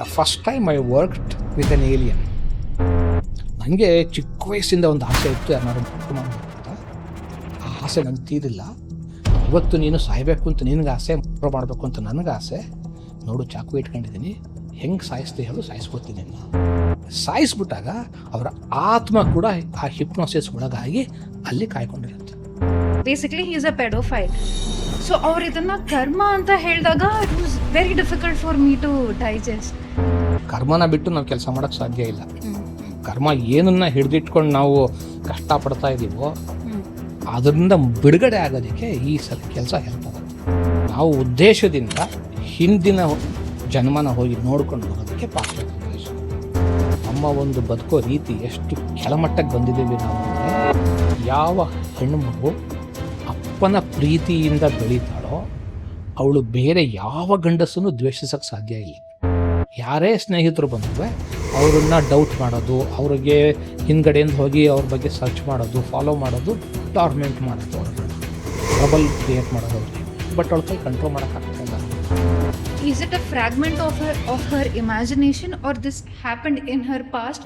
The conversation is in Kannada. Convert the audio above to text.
The first time I worked with N alien. ನನಗೆ ಚಿಕ್ಕ ವಯಸ್ಸಿಂದ ಒಂದು ಆಸೆ ಇತ್ತು, ಯಾರು ಮಾಡಬೇಕು ಅಂತ. ಆ ಆಸೆ ನನಗೆ ತೀರಿಲ್ಲ. ಇವತ್ತು ನೀನು ಸಾಯಬೇಕು ಅಂತ ನಿನಗೆ ಆಸೆ, ಮಾಡಬೇಕು ಅಂತ ನನಗೆ ಆಸೆ. ನೋಡು, ಚಾಕು ಇಟ್ಕೊಂಡಿದ್ದೀನಿ, ಹೆಂಗೆ ಸಾಯಿಸ್ತೀವಿ ಹೇಳು, ಸಾಯಿಸ್ಕೊತೀನಿ. ಸಾಯಿಸ್ಬಿಟ್ಟಾಗ ಅವರ ಆತ್ಮ ಕೂಡ ಆ ಹಿಪ್ನೋಸಿಸ್ ಒಳಗಾಗಿ ಅಲ್ಲಿ ಕಾಯ್ಕೊಂಡಿರುತ್ತೆ. Basically he is a pedophile. So ಅವ್ರು ಇದನ್ನ ಕರ್ಮ ಅಂತ ಹೇಳಿದಾಗ it was very difficult for me to digest. ಕರ್ಮನ ಬಿಟ್ಟು ನಾವು ಕೆಲಸ ಮಾಡೋಕ್ಕೆ ಸಾಧ್ಯ ಇಲ್ಲ. ಕರ್ಮ ಏನನ್ನ ಹಿಡಿದಿಟ್ಕೊಂಡು ನಾವು ಕಷ್ಟಪಡ್ತಾ ಇದ್ದೀವೋ ಅದರಿಂದ ಬಿಡುಗಡೆ ಆಗೋದಕ್ಕೆ ಈ ಕೆಲಸ ಹೆಲ್ಪ್ ಆಗುತ್ತೆ. ನಾವು ಉದ್ದೇಶದಿಂದ ಹಿಂದಿನ ಜನ್ಮನ ಹೋಗಿ ನೋಡ್ಕೊಂಡು ಬರೋದಕ್ಕೆ ಪಾತ್ರ. ನಮ್ಮ ಒಂದು ಬದುಕೋ ರೀತಿ ಎಷ್ಟು ಕೆಳಮಟ್ಟಕ್ಕೆ ಬಂದಿದ್ದೀವಿ ನಾವು ಅಂದರೆ, ಯಾವ ಹೆಣ್ಣು ಮಗು ಅಪ್ಪನ ಪ್ರೀತಿಯಿಂದ ಬೆಳೀತಾಳೋ ಅವಳು ಬೇರೆ ಯಾವ ಗಂಡಸನ್ನು ದ್ವೇಷಿಸೋಕ್ಕೆ ಸಾಧ್ಯ ಇಲ್ಲ. ಯಾರೇ ಸ್ನೇಹಿತರು ಬಂದರೆ ಅವ್ರನ್ನ ಡೌಟ್ ಮಾಡೋದು, ಅವ್ರಿಗೆ ಹಿಂದ್ಗಡೆಯಿಂದ ಹೋಗಿ ಅವ್ರ ಬಗ್ಗೆ ಸರ್ಚ್ ಮಾಡೋದು, ಫಾಲೋ ಮಾಡೋದು, ಟಾರ್ಮೆಂಟ್ ಮಾಡೋದು, ಅವ್ರನ್ನ ಟ್ರಬಲ್ ಕ್ರಿಯೇಟ್ ಮಾಡೋದು ಅವ್ರಿಗೆ. ಬಟ್ ಅವ್ಳ ಕೈ ಕಂಟ್ರೋಲ್ ಮಾಡೋಕ್ಕಾಗ್ತಾ ಇಲ್ಲ. Is it a fragment of her imagination, or this happened in her past?